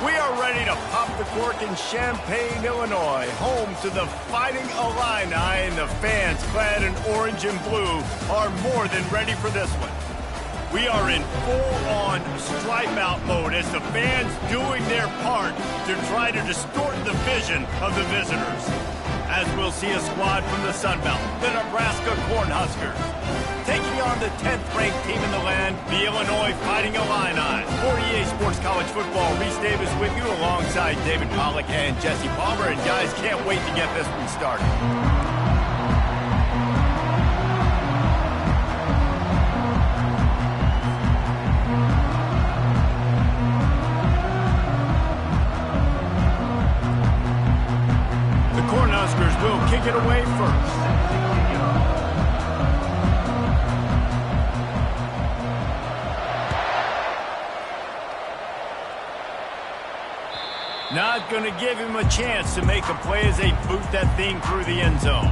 We are ready to pop the cork in Champaign, Illinois, home to the Fighting Illini, and the fans clad in orange and blue are more than ready for this one. We are in full-on stripe-out mode as the fans doing their part to try to distort the vision of the visitors. As we'll see a squad from the Sun Belt, the Nebraska Cornhuskers, taking on the 10th-ranked team in the land, the Illinois Fighting Illini. For EA Sports College Football, Reese Davis with you alongside David Pollack and Jesse Palmer. And guys, can't wait to get this one started. Cornhuskers will kick it away first. Not going to give him a chance to make a play as they boot that thing through the end zone.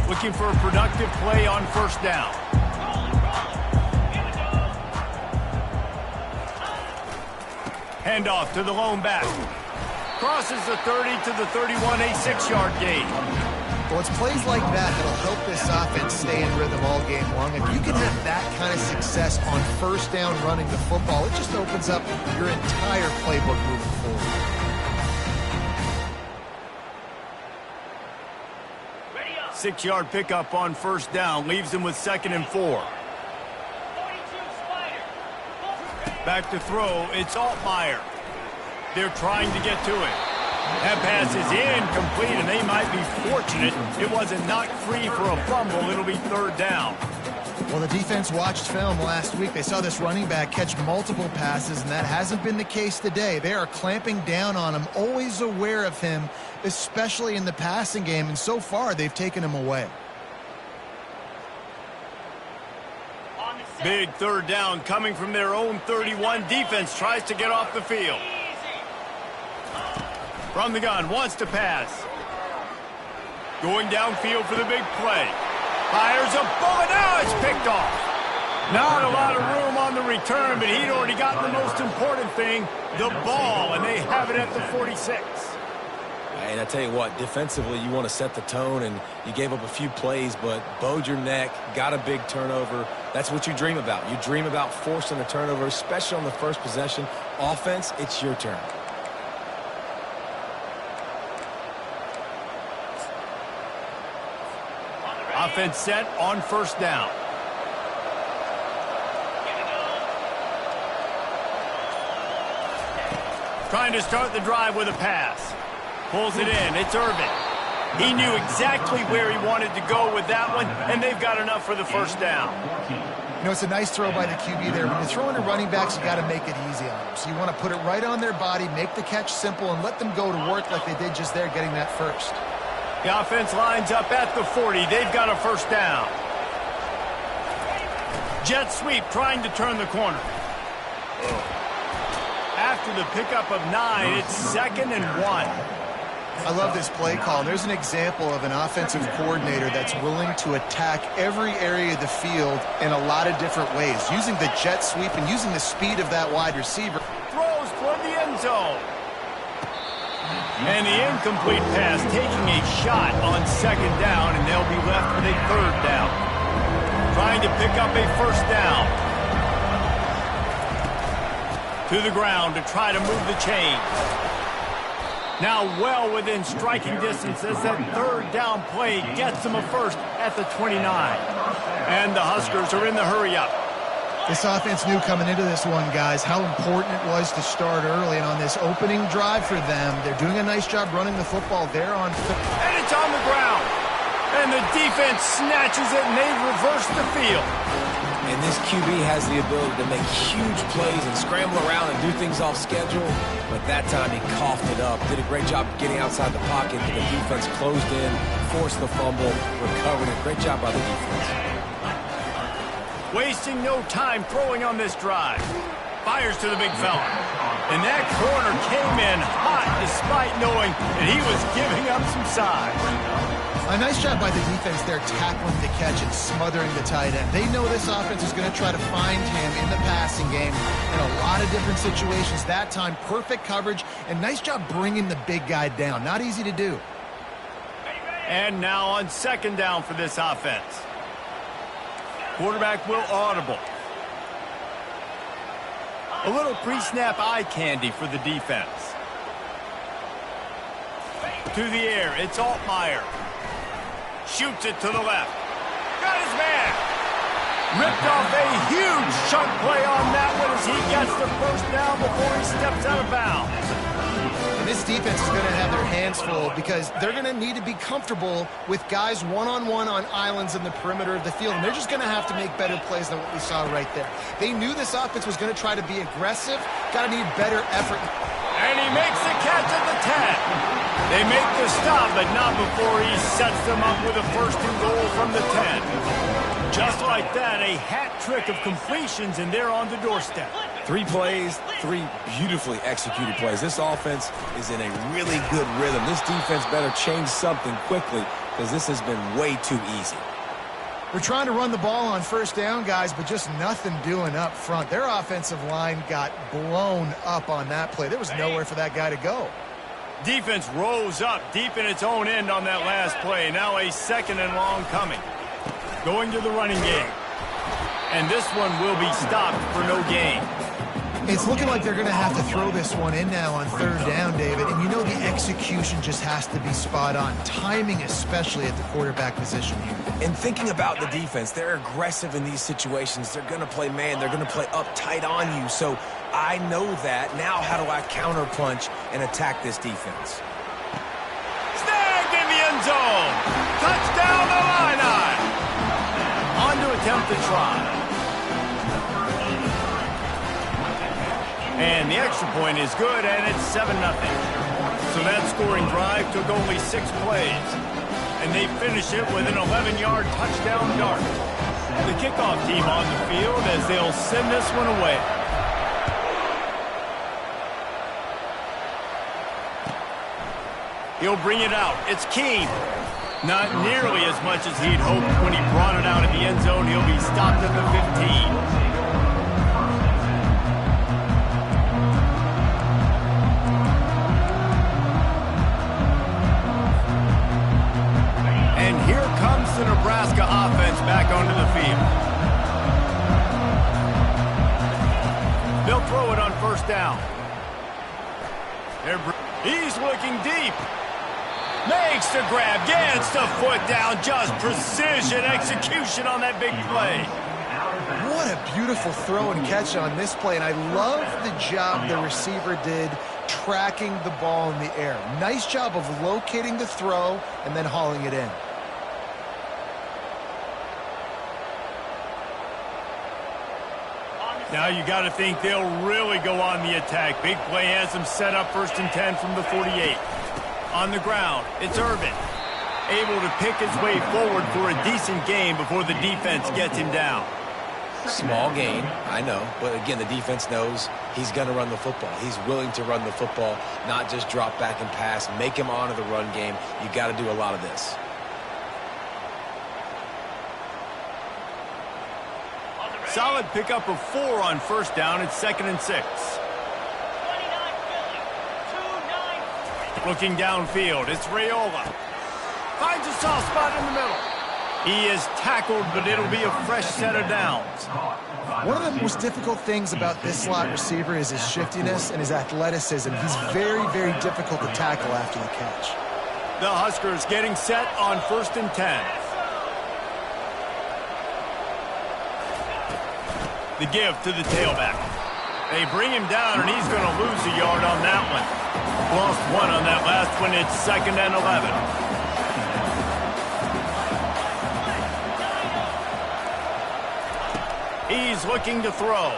Looking for a productive play on first down. Handoff to the lone back. Crosses the 30 to the 31, a 6-yard gain. Well, it's plays like that that'll help this offense stay in rhythm all game long. If you can have that kind of success on first down running the football, it just opens up your entire playbook moving forward. 6-yard pickup on first down leaves them with 2nd and 4. Back to throw, it's Altmaier. They're trying to get to it. That pass is incomplete, and they might be fortunate it wasn't knocked free for a fumble. It'll be 3rd down. Well, the defense watched film last week. They saw this running back catch multiple passes, and that hasn't been the case today. They are clamping down on him, always aware of him, especially in the passing game, and so far they've taken him away. Big 3rd down coming from their own 31. Defense tries to get off the field. From the gun, wants to pass. Going downfield for the big play. Fires a bullet. Now it's picked off. Not a lot of room on the return, but he'd already gotten the most important thing, the ball, and they have it at the 46. And I tell you what, defensively, you want to set the tone, and you gave up a few plays, but bowed your neck, got a big turnover. That's what you dream about. You dream about forcing a turnover, especially on the first possession. Offense, it's your turn. Offense set on first down. Trying to start the drive with a pass. Pulls it in. It's Irvin. He knew exactly where he wanted to go with that one, and they've got enough for the first down. You know, it's a nice throw by the QB there. When you're throwing to running backs, you got to make it easy on them. So you want to put it right on their body, make the catch simple, and let them go to work like they did just there, getting that first. The offense lines up at the 40. They've got a first down. Jet sweep trying to turn the corner. After the pickup of 9, it's 2nd and 1. I love this play call. There's an example of an offensive coordinator that's willing to attack every area of the field in a lot of different ways, using the jet sweep and using the speed of that wide receiver. Throws toward the end zone. And the incomplete pass taking a shot on 2nd down, and they'll be left with a 3rd down. Trying to pick up a first down. To the ground to try to move the chain. Now well within striking distance as that 3rd down play gets them a first at the 29. And the Huskers are in the hurry-up. This offense knew coming into this one, guys, how important it was to start early. And on this opening drive for them, they're doing a nice job running the football. They're on. And it's on the ground. And the defense snatches it, and they reverse the field. And this QB has the ability to make huge plays and scramble around and do things off schedule. But that time he coughed it up. Did a great job getting outside the pocket. The defense closed in, forced the fumble, recovered it. Great job by the defense. Wasting no time throwing on this drive. Fires to the big fella. And that corner came in hot despite knowing that he was giving up some size. A nice job by the defense there, tackling the catch and smothering the tight end. They know this offense is going to try to find him in the passing game in a lot of different situations. That time, perfect coverage, and nice job bringing the big guy down. Not easy to do. And now on second down for this offense. Quarterback will audible. A little pre-snap eye candy for the defense. To the air, it's Altmaier. Shoots it to the left. Got his man. Ripped off a huge chunk play on that one as he gets the first down before he steps out of bounds. And this defense is going to have their hands full because they're going to need to be comfortable with guys one-on-one on islands in the perimeter of the field. And they're just going to have to make better plays than what we saw right there. They knew this offense was going to try to be aggressive. Got to need better effort. And he makes the catch at the 10. They make the stop, but not before he sets them up with a first and goal from the 10. Just like that, a hat trick of completions, and they're on the doorstep. 3 plays, 3 beautifully executed plays. This offense is in a really good rhythm. This defense better change something quickly because this has been way too easy. We're trying to run the ball on first down, guys, but just nothing doing up front. Their offensive line got blown up on that play. There was nowhere for that guy to go. Defense rose up deep in its own end on that last play. Now a second and long coming. Going to the running game. And this one will be stopped for no gain. It's looking like they're going to have to throw this one in now on third down, David. And you know the execution just has to be spot on. Timing especially at the quarterback position here. And thinking about the defense, they're aggressive in these situations. They're going to play man. They're going to play up tight on you. So I know that. Now how do I counterpunch and attack this defense? Snagged in the end zone. Touchdown Illini. On to attempt the try. And the extra point is good, and it's 7-0. So that scoring drive took only 6 plays. And they finish it with an 11-yard touchdown dart. The kickoff team on the field as they'll send this one away. He'll bring it out. It's Keene. Not nearly as much as he'd hoped when he brought it out of the end zone. He'll be stopped at the 15. And here comes the Nebraska offense back onto the field. They'll throw it on first down. He's looking deep. Makes the grab, gets the foot down. Just precision execution on that big play. What a beautiful throw and catch on this play. And I love the job the receiver did tracking the ball in the air. Nice job of locating the throw and then hauling it in. Now you got to think they'll really go on the attack. Big play has them set up first and 10 from the 48. On the ground, it's Irvin. Able to pick his way forward for a decent gain before the defense gets him down. Small gain, I know. But again, the defense knows he's going to run the football. He's willing to run the football, not just drop back and pass. Make him honor the run game. You got to do a lot of this. Solid pickup of 4 on first down. It's 2nd and 6. Looking downfield, it's Raiola. Finds a soft spot in the middle. He is tackled, but it'll be a fresh set of downs. One of the most difficult things about this slot receiver is his shiftiness and his athleticism. He's very, very difficult to tackle after the catch. The Huskers getting set on 1st and 10. The give to the tailback. They bring him down, and he's going to lose a yard on that one. Lost 1 on that last one. It's 2nd and 11. He's looking to throw.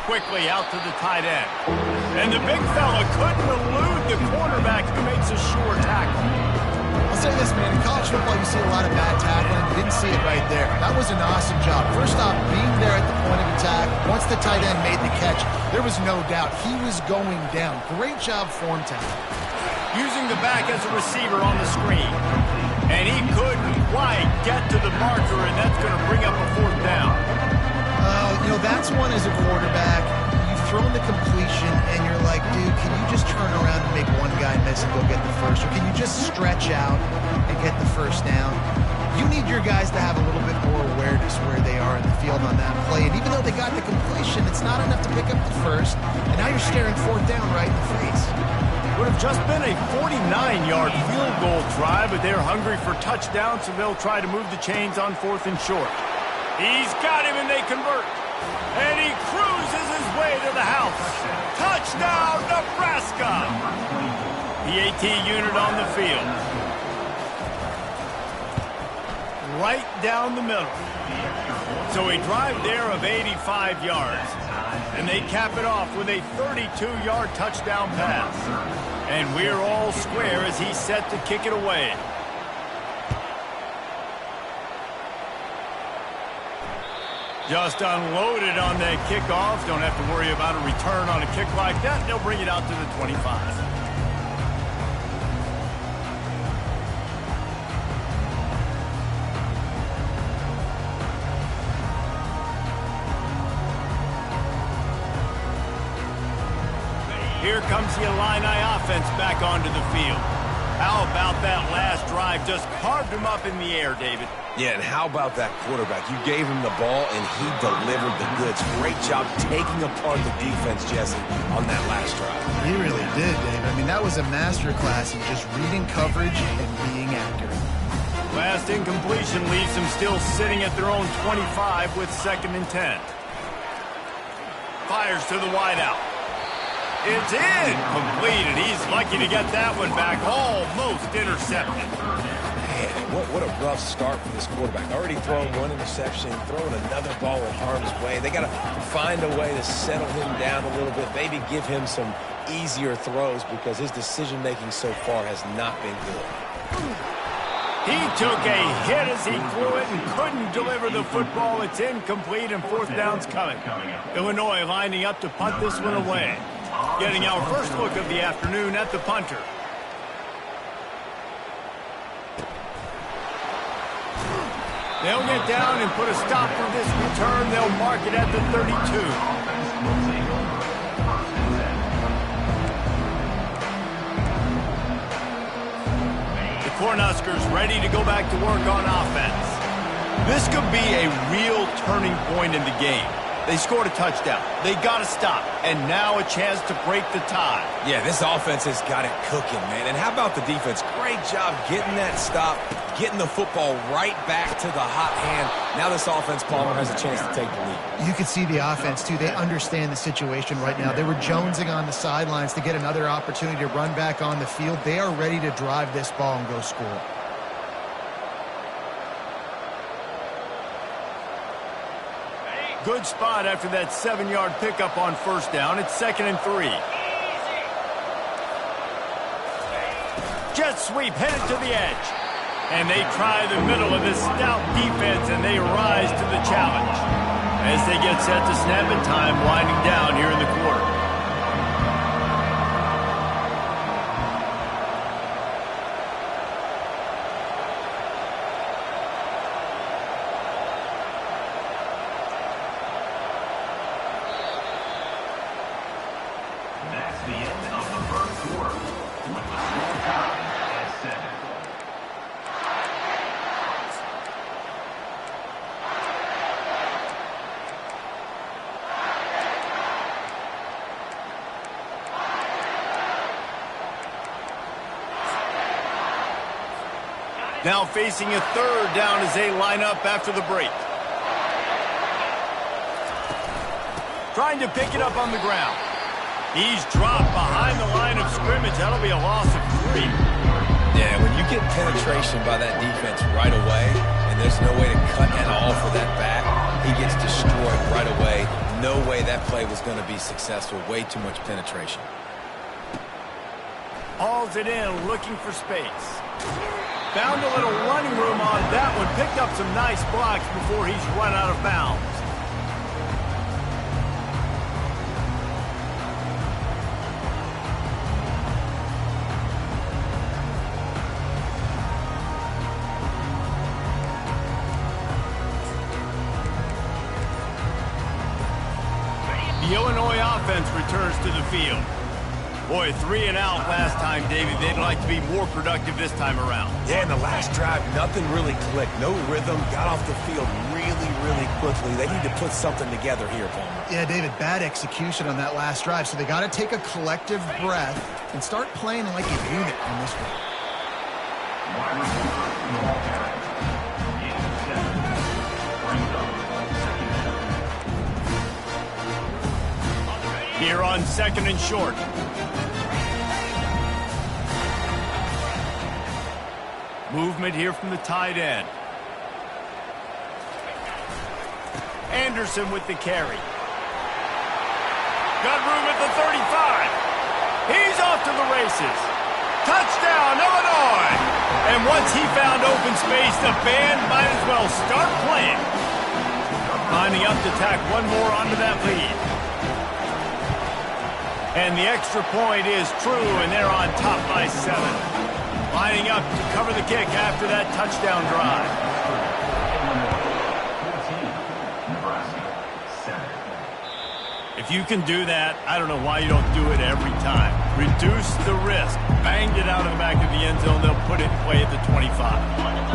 Quickly out to the tight end. And the big fella couldn't elude the cornerback who makes a sure tackle. I'll say this, man. In college football, you see a lot of bad tackling. You didn't see it right there. That was an awesome job. First off, being there at the point of attack. Once the tight end made the catch, there was no doubt he was going down. Great job form tackle. Using the back as a receiver on the screen. And he couldn't quite get to the marker, and that's going to bring up a 4th down. You know, that's one as a quarterback. You've thrown the completion, and you're like, dude, can you just turn around and make one guy miss and go get the first? Or can you just stretch out and get the first down? You need your guys to have a little bit more awareness where they are in the field on that play. And even though they got the completion, it's not enough to pick up the first. And now you're staring 4th down right in the face. Would have just been a 49-yard field goal try, but they're hungry for touchdown, so they'll try to move the chains on 4th and short. He's got him, and they convert. And he cruises his way to the house. Touchdown, Nebraska! The AT unit on the field. Right down the middle. So a drive there of 85 yards. And they cap it off with a 32-yard touchdown pass. And we're all square as he's set to kick it away. Just unloaded on that kickoff. Don't have to worry about a return on a kick like that. They'll bring it out to the 25. Here comes the Illini offense back onto the field. How about that last drive? Just carved him up in the air, David. Yeah, and how about that quarterback? You gave him the ball, and he delivered the goods. Great job taking apart the defense, Jesse, on that last drive. He really did, Dave. I mean, that was a masterclass in just reading coverage and being accurate. Last incompletion leaves them still sitting at their own 25 with 2nd and 10. Fires to the wideout. It's in! Completed. He's lucky to get that one back. Almost intercepted. Man, what a rough start for this quarterback. Already throwing one interception, throwing another ball in harm's way. They got to find a way to settle him down a little bit, maybe give him some easier throws because his decision-making so far has not been good. He took a hit as he threw it and couldn't deliver the football. It's incomplete and 4th down's coming. Illinois lining up to punt this one away. Getting our first look of the afternoon at the punter. They'll get down and put a stop for this return. They'll mark it at the 32. The Cornhuskers ready to go back to work on offense. This could be a real turning point in the game. They scored a touchdown. They got to stop. And now a chance to break the tie. Yeah, this offense has got it cooking, man. And how about the defense? Great job getting that stop, getting the football right back to the hot hand. Now this offense, Palmer, has a chance to take the lead. You could see the offense, too. They understand the situation right now. They were jonesing on the sidelines to get another opportunity to run back on the field. They are ready to drive this ball and go score. Good spot after that 7-yard pickup on 1st down. It's 2nd and 3. Jet sweep headed to the edge. And they try the middle of this stout defense, and they rise to the challenge. As they get set to snap it, time winding down here in the quarter. Now facing a 3rd down as they line up after the break. Trying to pick it up on the ground. He's dropped behind the line of scrimmage. That'll be a loss of 3. Yeah, when you get penetration by that defense right away, and there's no way to cut at all for that back, he gets destroyed right away. No way that play was going to be successful. Way too much penetration. Hauls it in, looking for space. Found a little running room on that one. Picked up some nice blocks before he's run out of bounds. The Illinois offense returns to the field. Boy, 3 and out last time, David. They'd like to be more productive this time around. Yeah, in the last drive, nothing really clicked. No rhythm. Got off the field really, really quickly. They need to put something together here, Palmer. Yeah, David, bad execution on that last drive. So they got to take a collective breath and start playing like a unit on this one. Here on 2nd and short. Movement here from the tight end. Anderson with the carry. Got room at the 35. He's off to the races. Touchdown, Illinois! And once he found open space, the band might as well start playing. Lining up to tack one more onto that lead. And the extra point is true, and they're on top by 7. Lining up to cover the kick after that touchdown drive. If you can do that, I don't know why you don't do it every time. Reduce the risk. Banged it out of the back of the end zone. They'll put it in play at the 25.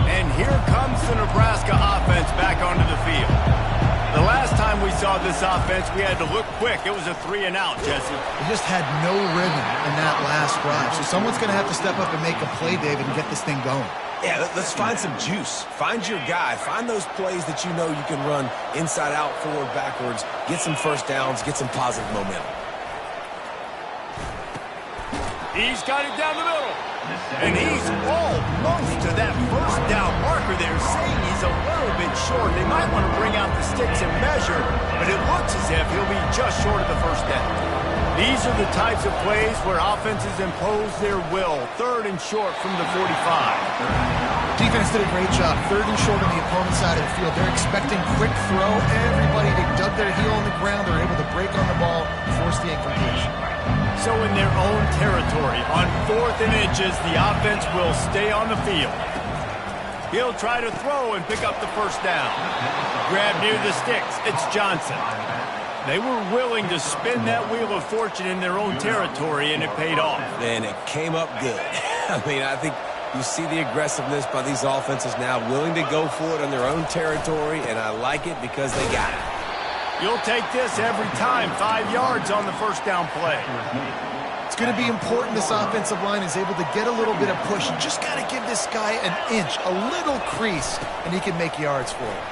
And here comes the Nebraska offense back onto the field. The last time we saw this offense, we had to look quick. It was a 3 and out, Jesse. They just had no rhythm in that last drive. So someone's going to have to step up and make a play, David, and get this thing going. Yeah, let's find some juice. Find your guy. Find those plays that you know you can run inside out, forward, backwards. Get some first downs. Get some positive momentum. He's got it down the middle. And he's almost to that first down marker there, saying he's a little bit short. They might want to bring out the sticks and measure, but it looks as if he'll be just short of the first down. These are the types of plays where offenses impose their will. 3rd and short from the 45. Defense did a great job. 3rd and short on the opponent's side of the field. They're expecting quick throw. Everybody, they dug their heel on the ground. They're able to break on the ball, force the incompletion. So in their own territory, on 4th and inches, the offense will stay on the field. He'll try to throw and pick up the first down. Grab near the sticks. It's Johnson. They were willing to spin that wheel of fortune in their own territory, and it paid off. And it came up good. I mean, I think you see the aggressiveness by these offenses now, willing to go for it on their own territory, and I like it because they got it. You'll take this every time. 5 yards on the first down play. It's going to be important this offensive line is able to get a little bit of push. You just got to give this guy an inch, a little crease, and he can make yards for it.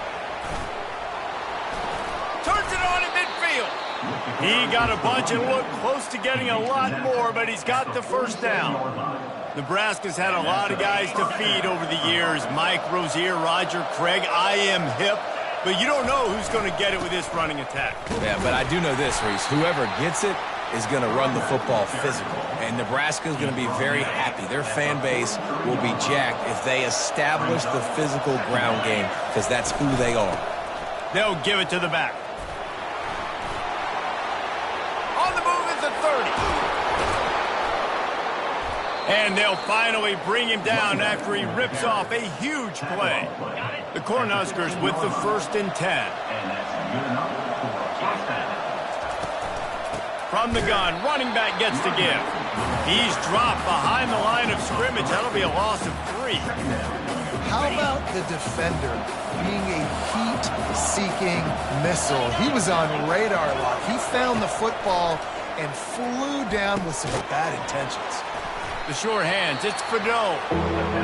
Turns it on in midfield. He got a bunch and looked close to getting a lot more, but he's got the first down. Nebraska's had a lot of guys to feed over the years. Mike Rozier, Roger Craig, I am hip. But you don't know who's going to get it with this running attack. Yeah, but I do know this, Reese. Whoever gets it is going to run the football physical. And Nebraska is going to be very happy. Their fan base will be jacked if they establish the physical ground game, because that's who they are. They'll give it to the back. On the move at the 30. And they'll finally bring him down after he rips off a huge play. The Cornhuskers with the 1st and 10. From the gun, running back gets to give. He's dropped behind the line of scrimmage. That'll be a loss of 3. How about the defender being a heat-seeking missile? He was on radar lock. He found the football and flew down with some bad intentions. The sure hands, it's Fadeau.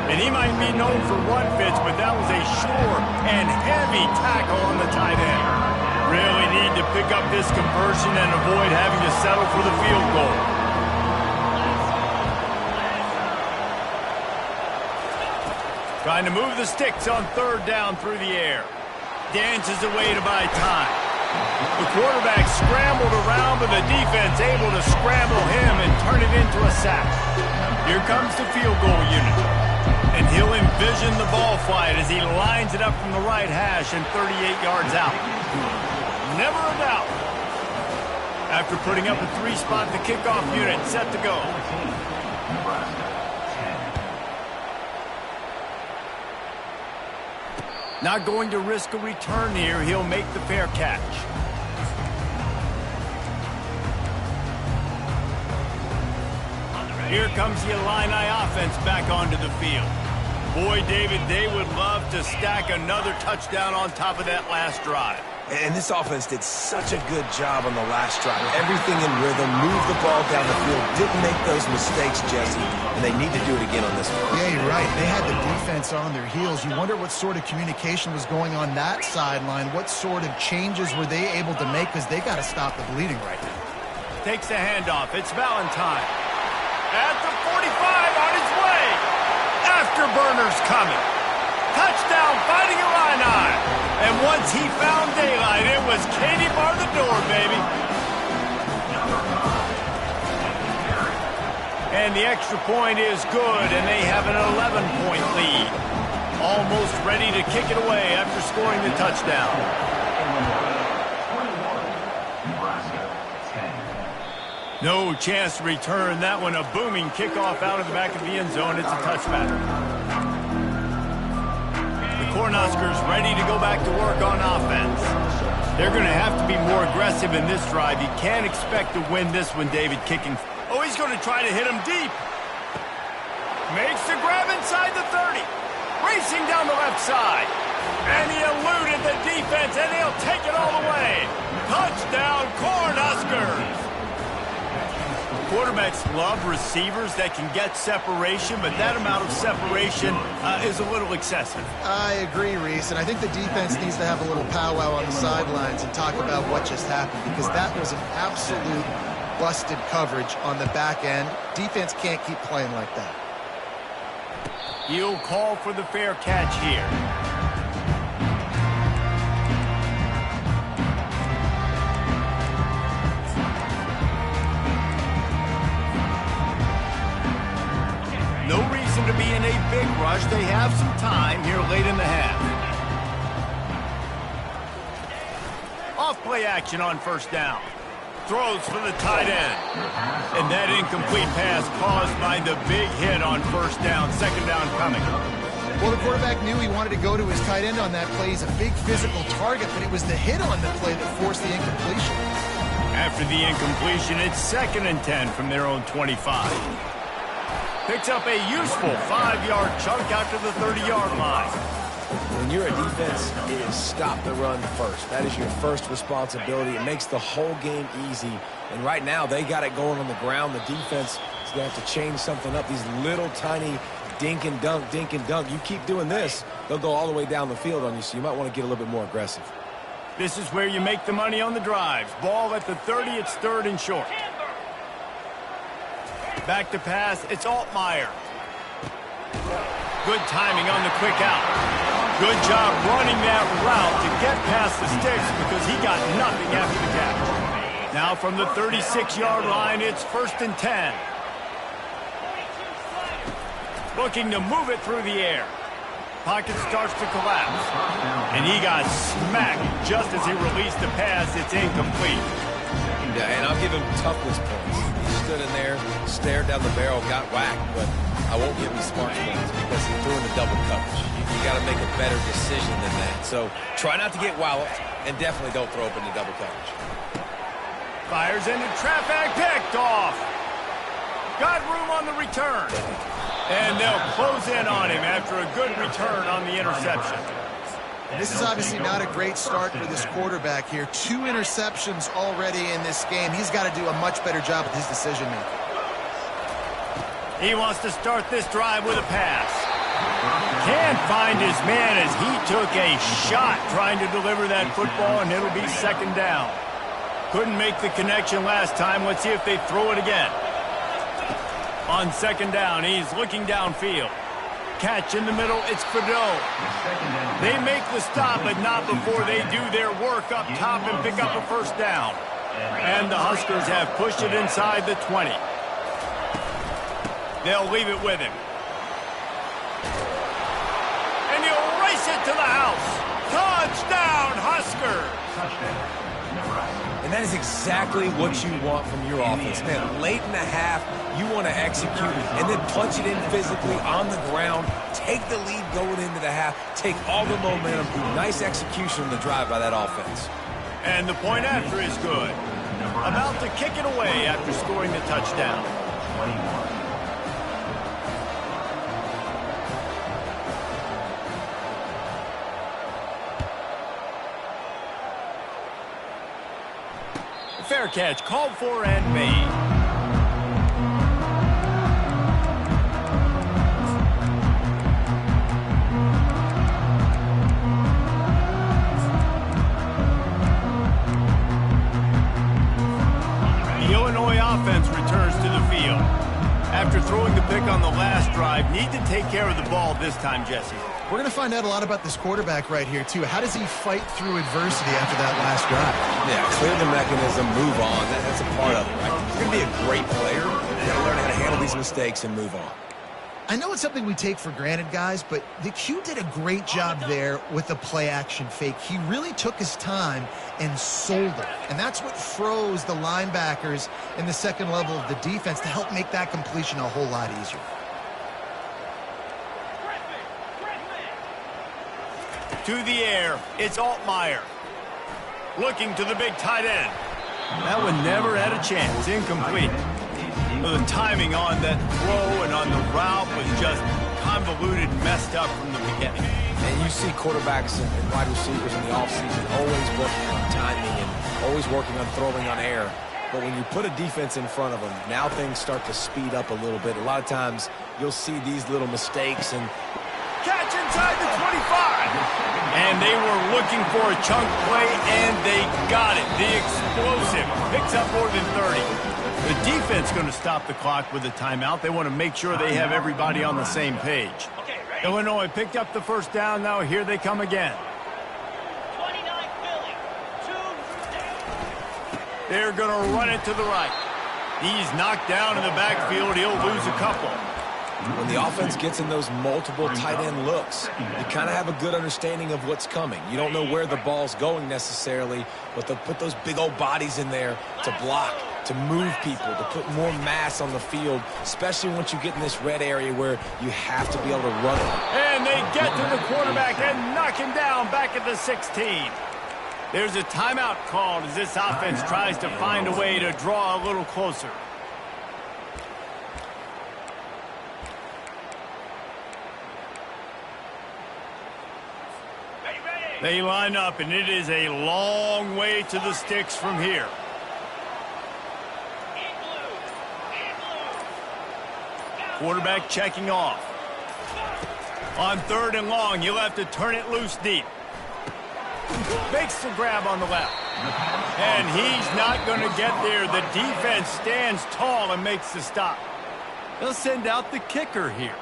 And he might be known for one pitch, but that was a sure and heavy tackle on the tight end. Really need to pick up this conversion and avoid having to settle for the field goal. Trying to move the sticks on 3rd down through the air. Dances away to buy time. The quarterback scrambled around, but the defense able to scramble him and turn it into a sack. Here comes the field goal unit. And He'll envision the ball flight as he lines it up from the right hash and 38 yards out. Never a doubt. After putting up a 3-spot, the kickoff unit set to go. Not going to risk a return here. He'll make the fair catch. Here comes the Illini offense back onto the field. Boy, David, they would love to stack another touchdown on top of that last drive. And this offense did such a good job on the last drive. Everything in rhythm, moved the ball down the field, didn't make those mistakes, Jesse, and they need to do it again on this one. Yeah, you're right. They had the defense on their heels. You wonder what sort of communication was going on that sideline. What sort of changes were they able to make, because they got to stop the bleeding right now. Takes a handoff. It's Valentine. At the 45, on his way. Afterburners coming. Touchdown, Fighting Illini. And once he found daylight, it was Katie bar the door, baby. And the extra point is good, and they have an 11-point lead. Almost ready to kick it away after scoring the touchdown. No chance to return that one. A booming kickoff out of the back of the end zone. It's a touchback. The Cornhuskers ready to go back to work on offense. They're going to have to be more aggressive in this drive. You can't expect to win this one, David, kicking. Oh, he's going to try to hit him deep. Makes the grab inside the 30. Racing down the left side. And he eluded the defense, and he'll take it all the way. Touchdown, Cornhuskers. Quarterbacks love receivers that can get separation, but that amount of separation is a little excessive. I agree, Reese, and I think the defense needs to have a little powwow on the sidelines and talk about what just happened, because that was an absolute busted coverage on the back end. Defense can't keep playing like that. He'll call for the fair catch here. No reason to be in a big rush. They have some time here late in the half. Off-play action on first down. Throws for the tight end. And that incomplete pass caused by the big hit on first down. Second down coming. Well, the quarterback knew he wanted to go to his tight end on that play. He's a big physical target, but it was the hit on the play that forced the incompletion. After the incompletion, it's 2nd and 10 from their own 25. Picks up a useful 5-yard chunk out to the 30-yard line. When you're a defense, it is stop the run first. That is your first responsibility. It makes the whole game easy. And right now, they got it going on the ground. The defense is going to have to change something up. These little tiny dink and dunk, dink and dunk. You keep doing this, they'll go all the way down the field on you, so you might want to get a little bit more aggressive. This is where you make the money on the drives. Ball at the 30, it's 3rd and short. Back to pass, it's Altmaier. Good timing on the quick out. Good job running that route to get past the sticks because he got nothing after the catch. Now from the 36-yard line, it's 1st and 10. Looking to move it through the air. Pocket starts to collapse. And he got smacked just as he released the pass. It's incomplete. Yeah, and I'll give him toughness points. He stood in there, stared down the barrel, got whacked, but I won't give him smart points because he threw in the double coverage. You got to make a better decision than that. So try not to get walloped, and definitely don't throw up in the double coverage. Fires into traffic, picked off. Got room on the return. And they'll close in on him after a good return on the interception. This is obviously not a great start for this quarterback here. 2 interceptions already in this game. He's got to do a much better job with his decision-making. He wants to start this drive with a pass. Can't find his man as he took a shot trying to deliver that football, and it'll be 2nd down. Couldn't make the connection last time. Let's see if they throw it again. On 2nd down, he's looking downfield. Catch in the middle, it's Fadeau. They make the stop, but not before they do their work up top and pick up a 1st down. And the Huskers have pushed it inside the 20. They'll leave it with him. takes it to the house. Touchdown, Huskers! And that is exactly what you want from your offense. Man, late in the half, you want to execute and then punch it in physically on the ground, take the lead going into the half, take all the momentum. Nice execution on the drive by that offense. And the point after is good. About to kick it away after scoring the touchdown. 21. Fair catch, called for and made. The Illinois offense returns to the field. After throwing the pick on the last drive, need to take care of the ball this time, Jesse. We're going to find out a lot about this quarterback right here, too. How does he fight through adversity after that last drive? Yeah, clear the mechanism, move on. That's a part of it, right? If you're going to be a great player, you got to learn how to handle these mistakes and move on. I know it's something we take for granted, guys, but the Q did a great job there with the play-action fake. He really took his time and sold it. And that's what froze the linebackers in the second level of the defense to help make that completion a whole lot easier. To the air, it's Altmaier. Looking to the big tight end. That one never had a chance. Incomplete. The timing on that throw and on the route was just convoluted, messed up from the beginning. And you see quarterbacks and wide receivers in the offseason always working on timing and always working on throwing on air. But when you put a defense in front of them, now things start to speed up a little bit. A lot of times you'll see these little mistakes and catch inside the 25. And they were looking for a chunk play, and they got it. The explosive picks up more than 30. The defense going to stop the clock with a timeout. They want to make sure they have everybody on the same page. Illinois picked up the first down. Now here they come again. 29 Philly. 2 They're going to run it to the right. He's knocked down in the backfield. He'll lose a couple. When the offense gets in those multiple tight end looks, you kind of have a good understanding of what's coming. You don't know where the ball's going necessarily, but they'll put those big old bodies in there to block, to move people, to put more mass on the field, especially once you get in this red area where you have to be able to run it. And they get to the quarterback and knock him down back at the 16. There's a timeout called as this offense tries to find a way to draw a little closer. They line up, and it is a long way to the sticks from here. Quarterback checking off. On 3rd and long, you'll have to turn it loose deep. Makes the grab on the left. And he's not going to get there. The defense stands tall and makes the stop. They'll send out the kicker here.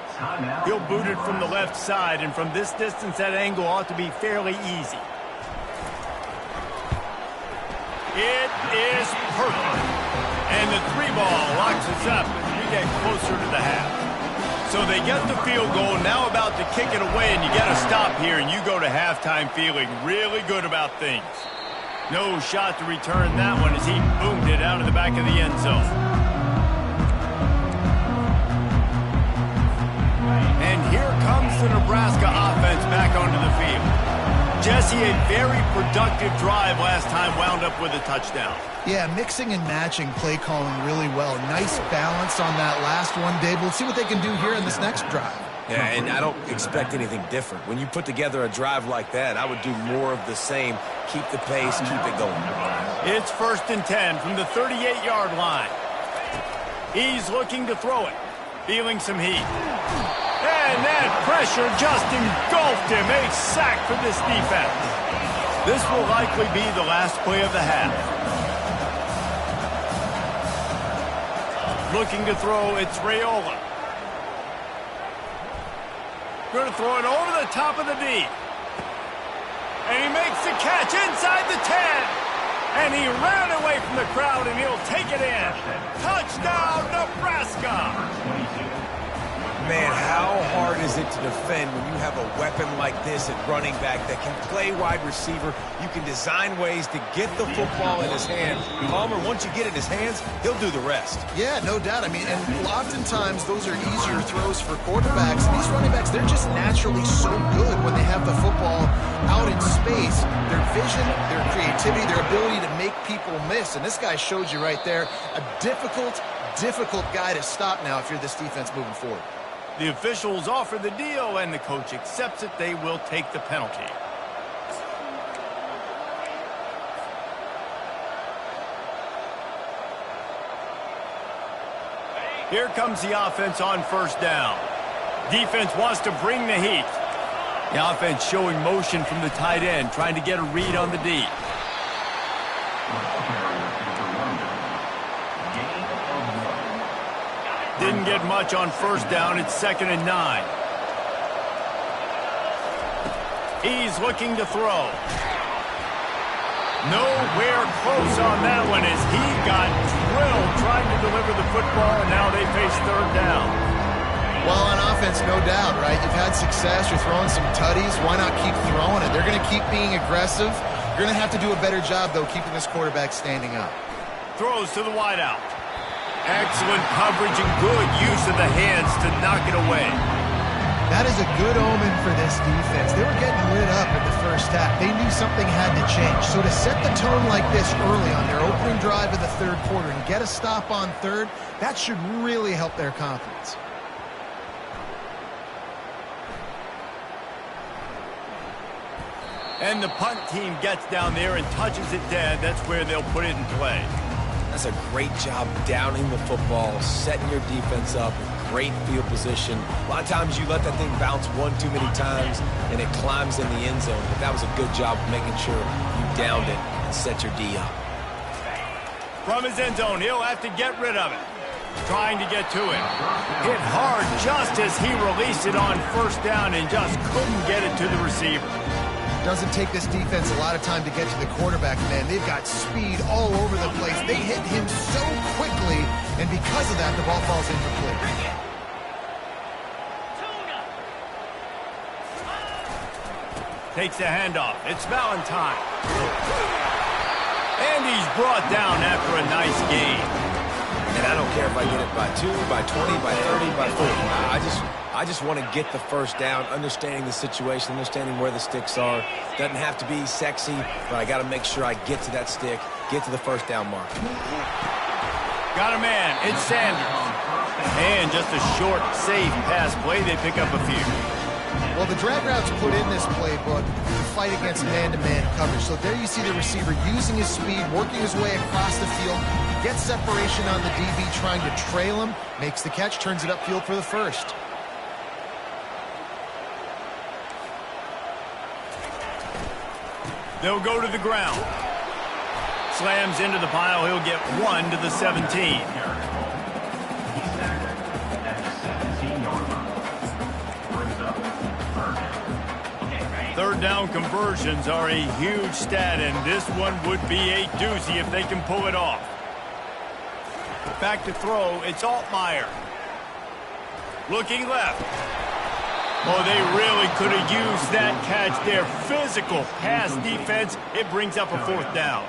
He'll boot it from the left side, and from this distance, that angle ought to be fairly easy. It is perfect. And the 3-ball locks us up as we get closer to the half. So they get the field goal, now about to kick it away, and you get a stop here, and you go to halftime feeling really good about things. No shot to return that one as he boomed it out of the back of the end zone. And here comes the Nebraska offense back onto the field. Jesse, a very productive drive last time wound up with a touchdown. Yeah, mixing and matching play calling really well. Nice balance on that last one, Dave. We'll see what they can do here in this next drive. Yeah, and I don't expect anything different. When you put together a drive like that, I would do more of the same. Keep the pace, keep it going. It's 1st and 10 from the 38-yard line. He's looking to throw it, feeling some heat. And that pressure just engulfed him. A sack for this defense. This will likely be the last play of the half. Looking to throw, it's Raiola. Going to throw it over the top of the D. And he makes the catch inside the 10. And he ran away from the crowd, and he'll take it in. Touchdown, Nebraska! Man, how hard is it to defend when you have a weapon like this at running back that can play wide receiver? You can design ways to get the football in his hand. Palmer, once you get it in his hands, he'll do the rest. Yeah, no doubt. I mean, and oftentimes those are easier throws for quarterbacks. These running backs, they're just naturally so good when they have the football out in space. Their vision, their creativity, their ability to make people miss. And this guy showed you right there, a difficult guy to stop now if you're this defense moving forward. The officials offer the deal, and the coach accepts it. They will take the penalty. Here comes the offense on first down. Defense wants to bring the heat. The offense showing motion from the tight end, trying to get a read on the D. Didn't get much on first down. It's 2nd and 9. He's looking to throw. Nowhere close on that one as he got drilled trying to deliver the football, and now they face 3rd down. Well, on offense, no doubt, right? You've had success. You're throwing some tutties. Why not keep throwing it? They're going to keep being aggressive. You're going to have to do a better job, though, keeping this quarterback standing up. Throws to the wideout. Excellent coverage and good use of the hands to knock it away. That is a good omen for this defense. They were getting lit up in the first half. They knew something had to change. So to set the tone like this early on their opening drive of the 3rd quarter and get a stop on 3rd, that should really help their confidence. And the punt team gets down there and touches it dead. That's where they'll put it in play. That's a great job downing the football, setting your defense up, great field position. A lot of times you let that thing bounce one too many times and it climbs in the end zone, but that was a good job of making sure you downed it and set your D up. From his end zone, he'll have to get rid of it. Trying to get to it. Hit hard just as he released it on first down and just couldn't get it to the receiver. Doesn't take this defense a lot of time to get to the quarterback, man. They've got speed all over the place. They hit him so quickly, and because of that, the ball falls incomplete. Takes the handoff. It's Valentine. And he's brought down after a nice gain. And I don't care if I get it by 2, by 20, by 30, by 40. I just want to get the first down, understanding the situation, understanding where the sticks are. Doesn't have to be sexy, but I got to make sure I get to that stick, get to the first down mark. Got a man. It's Sanders. And just a short, safe pass play. They pick up a few. Well, the drag routes put in this playbook to fight against man-to-man coverage. So there you see the receiver using his speed, working his way across the field, gets separation on the DB, trying to trail him, makes the catch, turns it upfield for the first. They'll go to the ground. Slams into the pile. He'll get 1 to the 17. Third down conversions are a huge stat, and this one would be a doozy if they can pull it off. Back to throw. It's Altmaier. Looking left. Oh, they really could have used that catch there. Physical pass defense. It brings up a 4th down.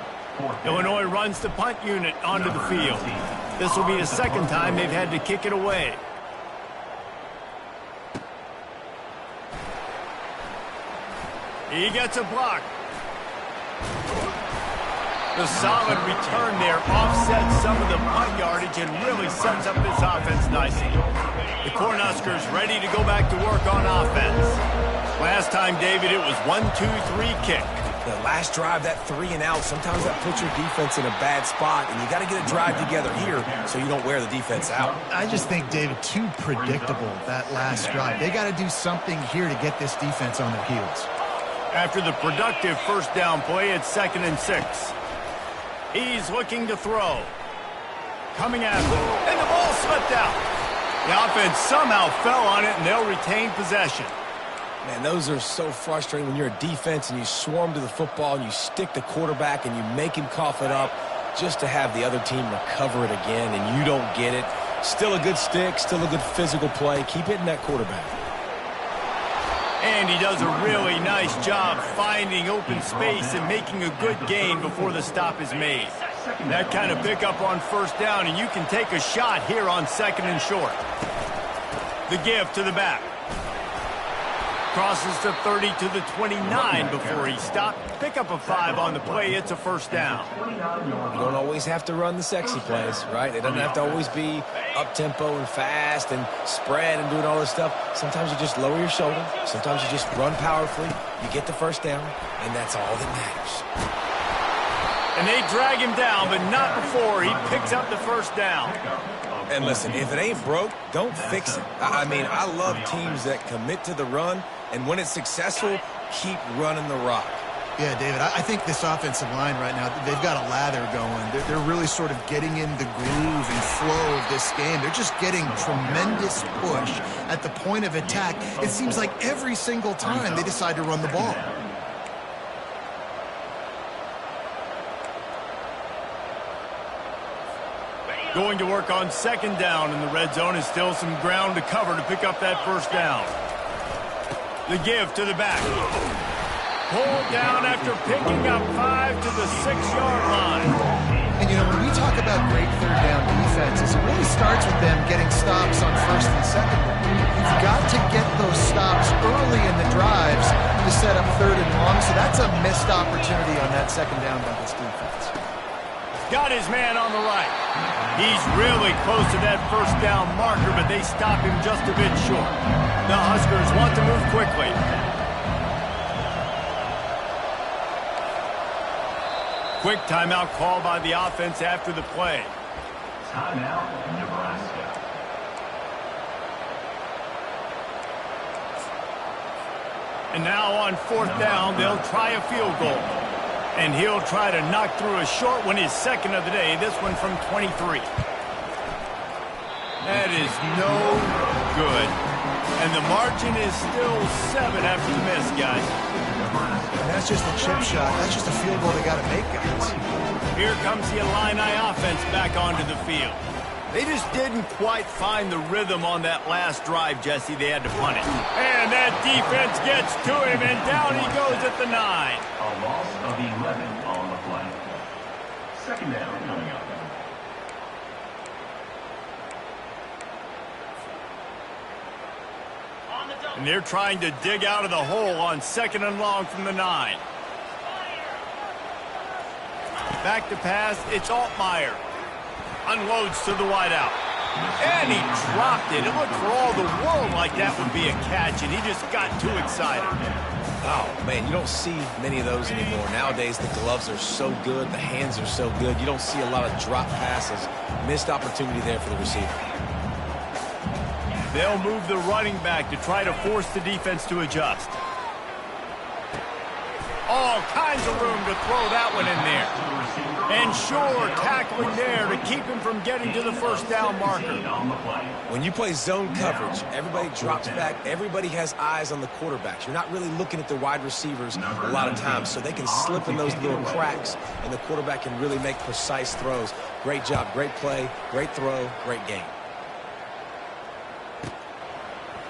Illinois runs the punt unit onto the field. This will be the 2nd time they've had to kick it away. He gets a block. The solid return there offsets some of the punt yardage and really sets up this offense nicely. The Cornhuskers ready to go back to work on offense. Last time, David, it was 1-2-3 kick. The last drive, that 3 and out, sometimes that puts your defense in a bad spot, and you got to get a drive together here so you don't wear the defense out. I just think, David, too predictable, that last drive. They got to do something here to get this defense on their heels. After the productive first down play, it's 2nd and 6. He's looking to throw. Coming at him, and the ball slipped out. The offense somehow fell on it, and they'll retain possession. Man, those are so frustrating when you're a defense and you swarm to the football and you stick the quarterback and you make him cough it up just to have the other team recover it again, and you don't get it. Still a good stick, still a good physical play. Keep hitting that quarterback. And he does a really nice job finding open space and making a good gain before the stop is made. That kind of pickup on first down, and you can take a shot here on 2nd and short. The give to the back. Crosses the 30 to the 29 before he stopped. Pick up a 5 on the play. It's a first down. You don't always have to run the sexy plays, right? It doesn't have to always be up-tempo and fast and spread and doing all this stuff. Sometimes you just lower your shoulder. Sometimes you just run powerfully. You get the first down, and that's all that matters. And they drag him down, but not before he picks up the first down. And listen, if it ain't broke, don't fix it. I mean, I love teams that commit to the run, and when it's successful, keep running the rock. Yeah, David, I think this offensive line right now, they've got a lather going. They're really sort of getting in the groove and flow of this game. They're just getting tremendous push at the point of attack. It seems like every single time they decide to run the ball. Going to work on 2nd down in the red zone is still some ground to cover to pick up that first down. The give to the back. Pulled down after picking up 5 to the 6-yard line. And, you know, when we talk about great third down defenses, it really starts with them getting stops on 1st and 2nd. You've got to get those stops early in the drives to set up 3rd and long, so that's a missed opportunity on that 2nd down by this defense. Got his man on the right. He's really close to that first down marker, but they stop him just a bit short. The Huskers want to move quickly. Quick timeout call by the offense after the play. Timeout, Nebraska. And now on 4th down, they'll try a field goal. And he'll try to knock through a short one, his 2nd of the day, this one from 23. That is no good. And the margin is still 7 after the miss, guys. And that's just a chip shot. That's just a field goal they got to make, guys. Here comes the Illini offense back onto the field. They just didn't quite find the rhythm on that last drive, Jesse. They had to punt it. And that defense gets to him, and down he goes at the 9. A loss of 11 on the play. 2nd down coming up. And they're trying to dig out of the hole on 2nd and long from the 9. Back to pass, it's Altmaier. Unloads to the wideout. And he dropped it. It looked for all the world like that would be a catch, and he just got too excited. Oh, man, you don't see many of those anymore. Nowadays, the gloves are so good, the hands are so good. You don't see a lot of drop passes. Missed opportunity there for the receiver. They'll move the running back to try to force the defense to adjust. All kinds of room to throw that one in there. And sure, tackling there to keep him from getting to the first down marker. When you play zone coverage, everybody drops back. Everybody has eyes on the quarterbacks. You're not really looking at the wide receivers a lot of times, so they can slip in those little cracks, and the quarterback can really make precise throws. Great job, great play, great throw, great game.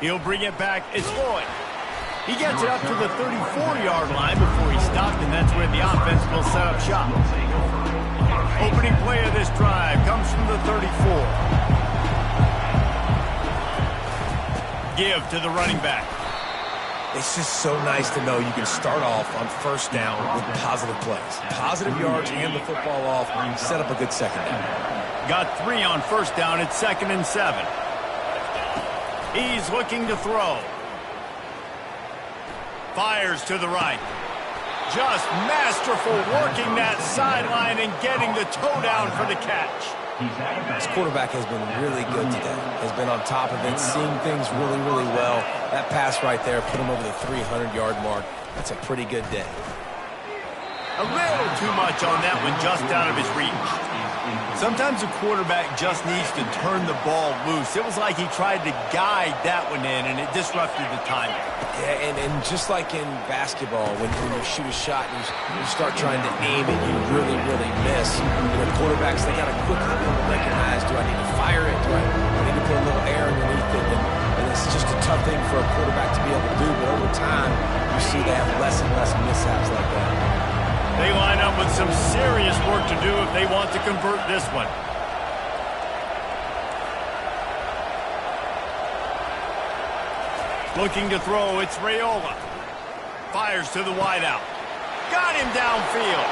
He'll bring it back. It's Lloyd. He gets it up to the 34-yard line before he stopped, and that's where the offense will set up shop. Opening play of this drive comes from the 34. Give to the running back. It's just so nice to know you can start off on first down with positive plays. Positive yards, hand the football off, set up a good 2nd down. Got 3 on first down. It's 2nd and 7. He's looking to throw. Fires to the right. Just masterful working that sideline and getting the toe down for the catch. This quarterback has been really good today. Has been on top of it, seeing things really, really well. That pass right there put him over the 300-yard mark. That's a pretty good day. A little too much on that one, just out of his reach. Sometimes a quarterback just needs to turn the ball loose. It was like he tried to guide that one in, and it disrupted the timing. Yeah, and just like in basketball, when you shoot a shot and you start trying to aim it, you really, really miss. Quarterbacks, they got to quickly be able to recognize, do I need to fire it? Do I need to put a little air underneath it? And it's just a tough thing for a quarterback to be able to do, but over time, you see they have less and less mishaps like that. They line up with some serious work to do if they want to convert this one. Looking to throw, it's Raiola. Fires to the wideout. Got him downfield.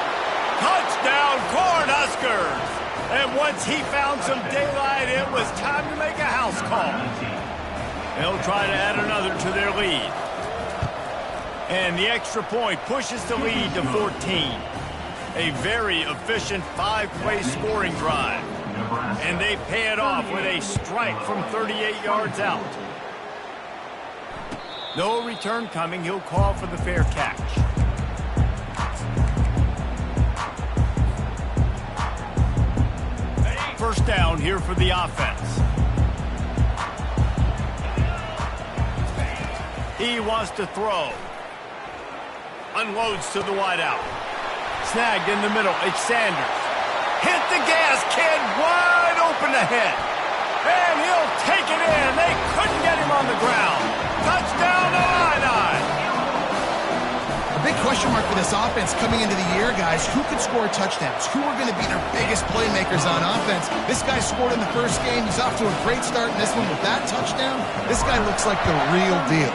Touchdown, Cornhuskers! And once he found some daylight, it was time to make a house call. They'll try to add another to their lead. And the extra point pushes the lead to 14. A very efficient 5-play scoring drive. And they pay it off with a strike from 38 yards out. No return coming. He'll call for the fair catch. First down here for the offense. He wants to throw. Unloads to the wideout. Snagged in the middle. It's Sanders. Hit the gas, kid. Wide open ahead. And he'll take it in. They couldn't get him on the ground. Touchdown, Illini. A big question mark for this offense coming into the year, guys. Who could score touchdowns? Who are going to be their biggest playmakers on offense? This guy scored in the first game. He's off to a great start in this one with that touchdown. This guy looks like the real deal.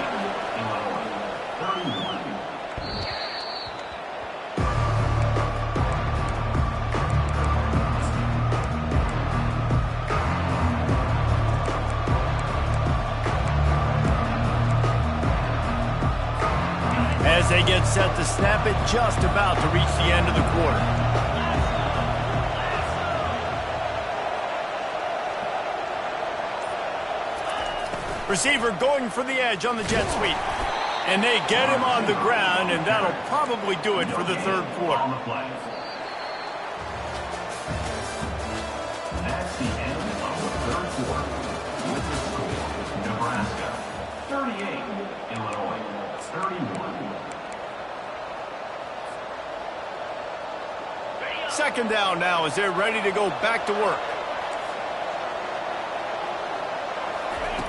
As they get set to snap it, just about to reach the end of the quarter. Receiver going for the edge on the jet sweep. And they get him on the ground, and that'll probably do it for the third quarter. That's the end of the third quarter. With the score, Nebraska 38, Illinois 31. Second down now as they're ready to go back to work.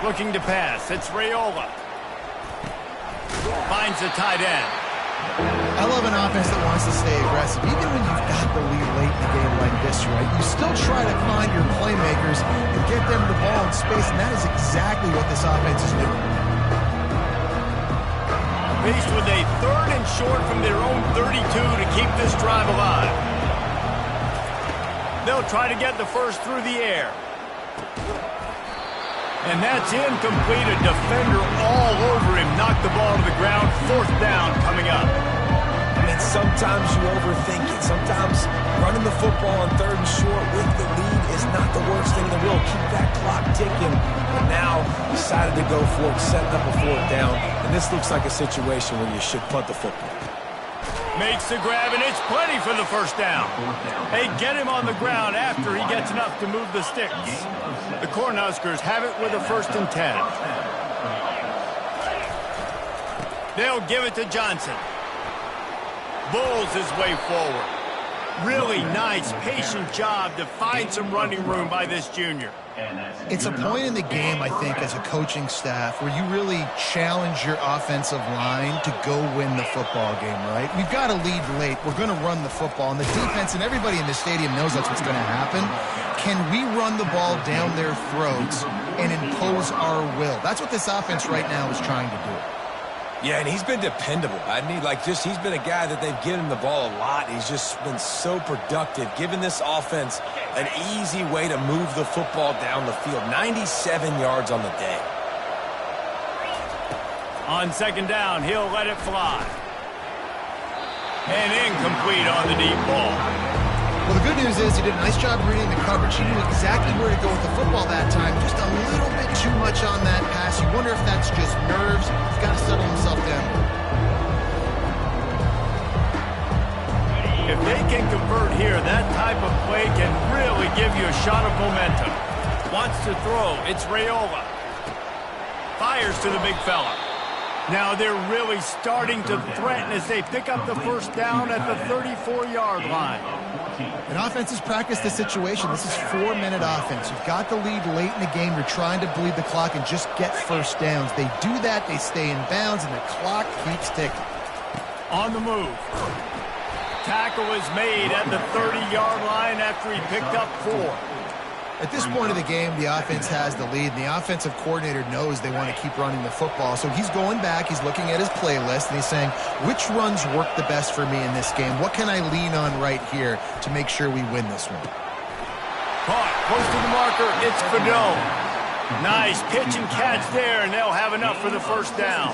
Looking to pass. It's Raiola. Finds the tight end. I love an offense that wants to stay aggressive. Even when you've got the lead late in the game like this, right, you still try to find your playmakers and get them the ball in space, and that is exactly what this offense is doing. Faced with a third and short from their own 32 to keep this drive alive. They'll try to get the first through the air. And that's incomplete. A defender all over him. Knocked the ball to the ground. Fourth down coming up. I mean, sometimes you overthink it. Sometimes running the football on third and short with the lead is not the worst thing in the world. Keep that clock ticking. And now decided to go for it, setting up a fourth down. And this looks like a situation where you should punt the football. Makes the grab, and it's plenty for the first down. They get him on the ground after he gets enough to move the sticks. The Cornhuskers have it with a 1st and 10. They'll give it to Johnson. Bulls his way forward. Really nice, patient job to find some running room by this junior. It's a point in the game, I think, as a coaching staff where you really challenge your offensive line to go win the football game, right? We've got to lead late. We're going to run the football. And the defense and everybody in the stadium knows that's what's going to happen. Can we run the ball down their throats and impose our will? That's what this offense right now is trying to do. Yeah, and he's been dependable. He's been a guy that they've given the ball a lot. He's just been so productive, giving this offense an easy way to move the football down the field. 97 yards on the day. On second down, he'll let it fly. And incomplete on the deep ball. Well, the good news is he did a nice job reading the coverage. He knew exactly where to go with the football that time. Just a little bit too much on that pass. You wonder if that's just nerves. He's got to settle himself down. If they can convert here, that type of play can really give you a shot of momentum. Wants to throw. It's Raiola. Fires to the big fella. Now they're really starting to threaten as they pick up the first down at the 34-yard line. And offenses practice the situation. This is 4-minute offense. You've got the lead late in the game. You're trying to bleed the clock and just get first downs. They do that. They stay in bounds, and the clock keeps ticking. On the move. Tackle is made at the 30-yard line after he picked up 4. At this point of the game, the offense has the lead, and the offensive coordinator knows they want to keep running the football. So he's going back, he's looking at his playlist, and he's saying, which runs work the best for me in this game? What can I lean on right here to make sure we win this one? Caught, close to the marker, it's Fedone. Nice pitch and catch there, and they'll have enough for the first down.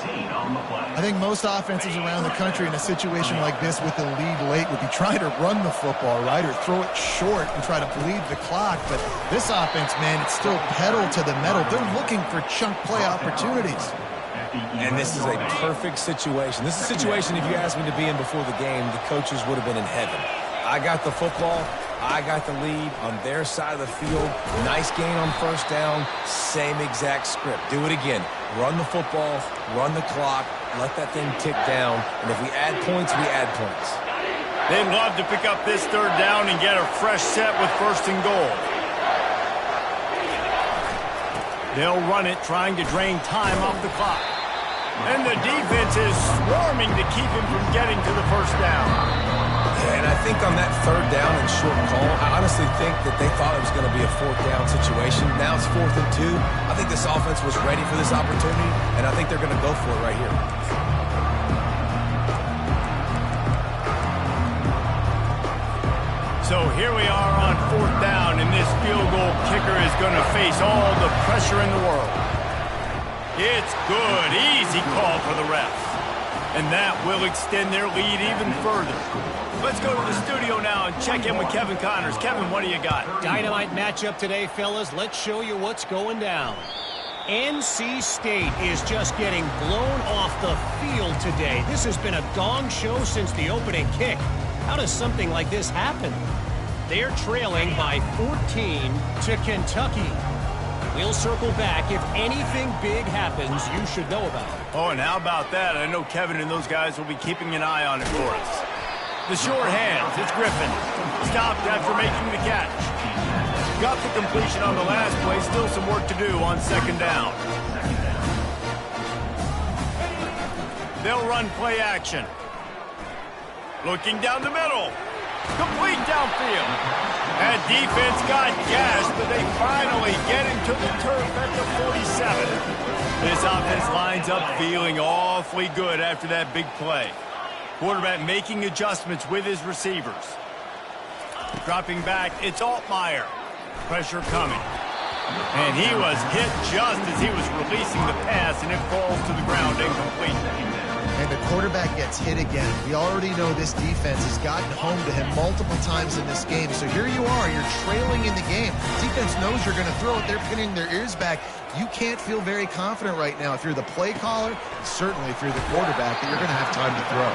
I think most offenses around the country in a situation like this with the lead late would be trying to run the football, right, or throw it short and try to bleed the clock. But this offense, man, it's still pedal to the metal. They're looking for chunk play opportunities. And this is a perfect situation. This is a situation, if you asked me to be in before the game, the coaches would have been in heaven. I got the football. I got the lead on their side of the field. Nice gain on first down. Same exact script. Do it again. Run the football, run the clock, let that thing tick down. And if we add points, we add points. They'd love to pick up this third down and get a fresh set with first and goal. They'll run it, trying to drain time off the clock. And the defense is swarming to keep him from getting to the first down. And I think on that third down and short call, I honestly think that they thought it was going to be a fourth down situation. Now it's 4th and 2. I think this offense was ready for this opportunity, and I think they're going to go for it right here. So here we are on 4th down, and this field goal kicker is going to face all the pressure in the world. It's good. Easy call for the refs. And that will extend their lead even further. Let's go to the studio now and check in with Kevin Connors. Kevin, what do you got? Dynamite matchup today, fellas. Let's show you what's going down. NC State is just getting blown off the field today. This has been a gong show since the opening kick. How does something like this happen? They're trailing by 14 to Kentucky. We'll circle back. If anything big happens, you should know about it. Oh, and how about that? I know Kevin and those guys will be keeping an eye on it for us. The short hands, it's Griffin. Stopped after making the catch. Got the completion on the last play. Still some work to do on second down. They'll run play action. Looking down the middle. Complete downfield. That defense got gashed, but they finally get him to the turf at the 47. This offense lines up feeling awfully good after that big play. Quarterback making adjustments with his receivers. Dropping back, it's Altmaier. Pressure coming. And he was hit just as he was releasing the pass, and it falls to the ground incomplete. And the quarterback gets hit again. We already know this defense has gotten home to him multiple times in this game. So here you are, you're trailing in the game. Defense knows you're going to throw it. They're pinning their ears back. You can't feel very confident right now if you're the play caller, and certainly if you're the quarterback, that you're going to have time to throw.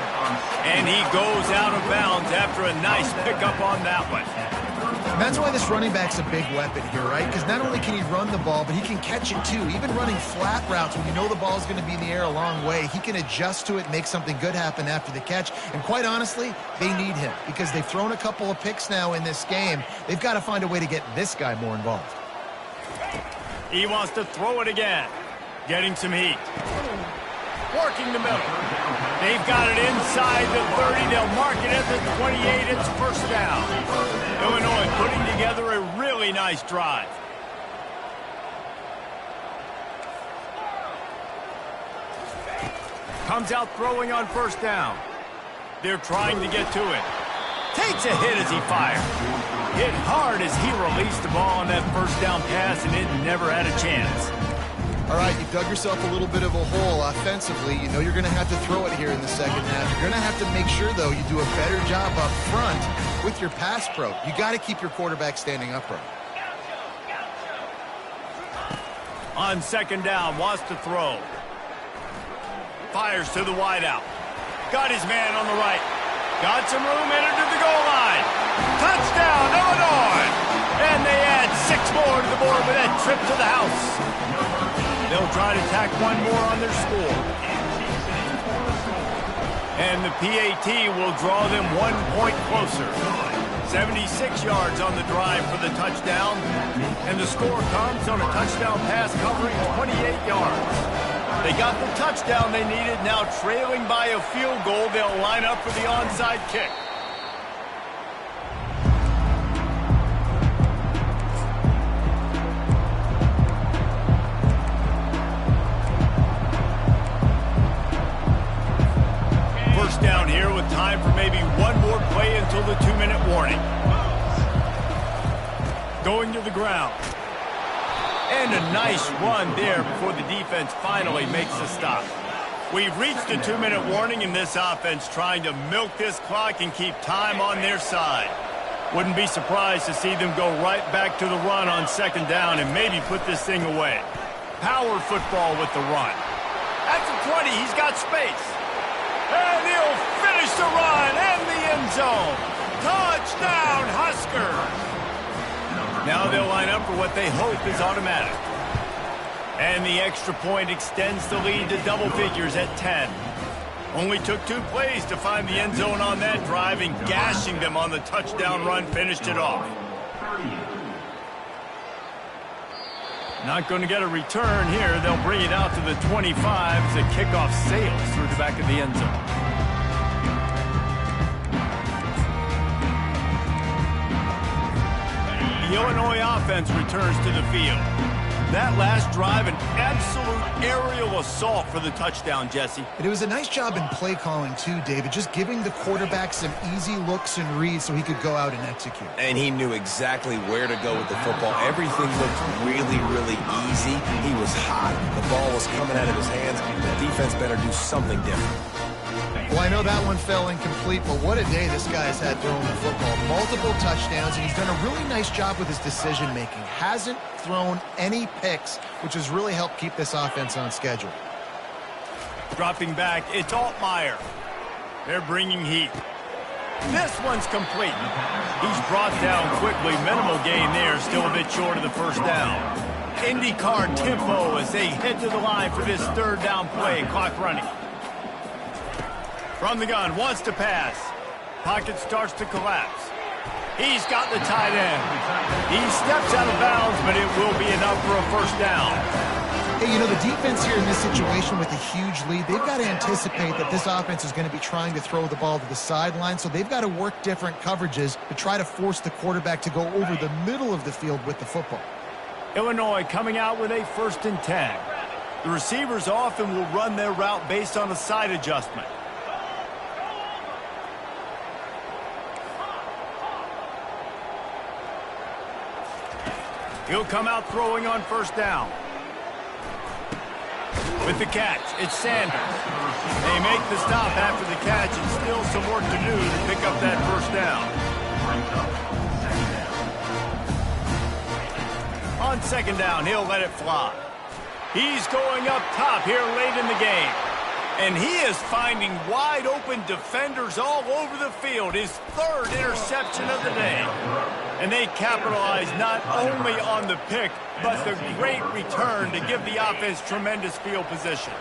And he goes out of bounds after a nice pickup on that one. And that's why this running back's a big weapon here, right? Because not only can he run the ball, but he can catch it too. Even running flat routes when you know the ball's going to be in the air a long way, he can adjust to it, make something good happen after the catch. And quite honestly, they need him because they've thrown a couple of picks now in this game. They've got to find a way to get this guy more involved. He wants to throw it again. Getting some heat. Working the middle. They've got it inside the 30. They'll mark it at the 28. It's first down. Illinois putting together a really nice drive. Comes out throwing on first down. They're trying to get to it. Takes a hit as he fired. Hit hard as he released the ball on that first down pass, and it never had a chance. All right, you've dug yourself a little bit of a hole offensively. You know you're going to have to throw it here in the second half. You're going to have to make sure, though, you do a better job up front with your pass pro. You got to keep your quarterback standing upright. On second down, wants to throw. Fires to the wideout. Got his man on the right. Got some room, entered to the the goal line. Touchdown, Illinois! And they add 6 more to the board with that trip to the house. They'll try to tack one more on their score. And the PAT will draw them 1 point closer. 76 yards on the drive for the touchdown. And the score comes on a touchdown pass covering 28 yards. They got the touchdown they needed. Now trailing by a field goal, they'll line up for the onside kick. First down here with time for maybe one more play until the 2-minute warning. Going to the ground. And a nice run there before the defense finally makes the stop. We've reached the 2-minute warning, and this offense trying to milk this clock and keep time on their side. Wouldn't be surprised to see them go right back to the run on 2nd down and maybe put this thing away. Power football with the run. At the 20, he's got space. And he'll finish the run and the end zone. Touchdown, Huskers! Now they'll line up for what they hope is automatic. And the extra point extends the lead to double figures at 10. Only took 2 plays to find the end zone on that drive, and gashing them on the touchdown run finished it off. Not going to get a return here. They'll bring it out to the 25 as the kickoff sails through the back of the end zone. The Illinois offense returns to the field. That last drive, an absolute aerial assault for the touchdown, Jesse. And it was a nice job in play calling, too, David, just giving the quarterback some easy looks and reads so he could go out and execute. And he knew exactly where to go with the football. Everything looked really, really easy. He was hot. The ball was coming out of his hands. The defense better do something different. Well, I know that one fell incomplete, but what a day this guy has had throwing the football. Multiple touchdowns, and he's done a really nice job with his decision-making. Hasn't thrown any picks, which has really helped keep this offense on schedule. Dropping back, it's Altmaier. They're bringing heat. This one's complete. He's brought down quickly. Minimal gain there, still a bit short of the first down. IndyCar tempo as they head to the line for this 3rd down play. Clock running. From the gun, wants to pass. Pocket starts to collapse. He's got the tight end. He steps out of bounds, but it will be enough for a first down. Hey, you know, the defense here in this situation with a huge lead, they've got to anticipate that this offense is going to be trying to throw the ball to the sideline, so they've got to work different coverages to try to force the quarterback to go over the middle of the field with the football. Illinois coming out with a 1st and 10. The receivers often will run their route based on a side adjustment. He'll come out throwing on 1st down. With the catch, it's Sanders. They make the stop after the catch, and still some work to do to pick up that 1st down. On 2nd down, he'll let it fly. He's going up top here late in the game. And he is finding wide-open defenders all over the field. His 3rd interception of the day. And they capitalize not only on the pick, but the great return to give the offense tremendous field position.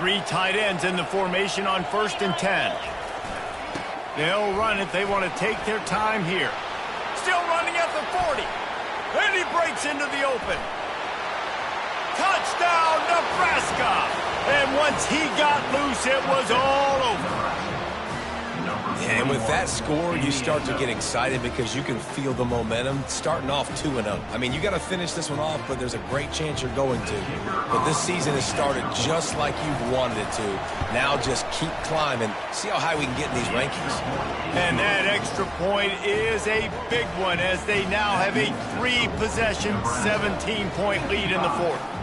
3 tight ends in the formation on 1st and 10. They'll run it. They want to take their time here. Still running at the 40. And he breaks into the open. Touchdown, Nebraska! And once he got loose, it was all over. And with that score, you start to get excited because you can feel the momentum starting off 2-0. I mean, you got to finish this one off, but there's a great chance you're going to. But this season has started just like you've wanted it to. Now just keep climbing. See how high we can get in these rankings. And that extra point is a big one as they now have a 3-possession, 17-point lead in the 4th.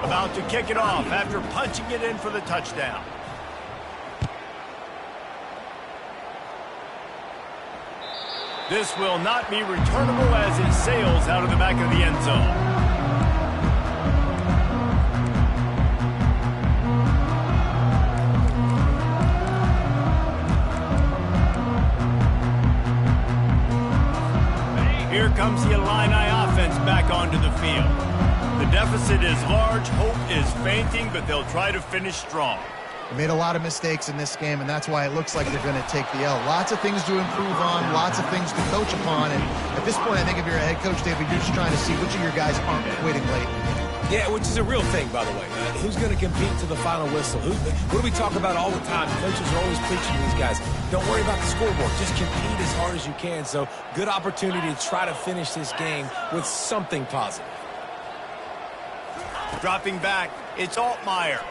About to kick it off after punching it in for the touchdown. This will not be returnable as it sails out of the back of the end zone. comes the Illini offense back onto the field. The deficit is large, hope is fainting, but they'll try to finish strong. They made a lot of mistakes in this game, and that's why it looks like they're going to take the L. Lots of things to improve on, lots of things to coach upon, and at this point, I think if you're a head coach, David, you're just trying to see which of your guys aren't quitting late. Yeah, which is a real thing, by the way. Who's going to compete to the final whistle? What do we talk about all the time? Coaches are always preaching to these guys. Don't worry about the scoreboard. Just compete as hard as you can. So, good opportunity to try to finish this game with something positive. Dropping back, it's Altmaier.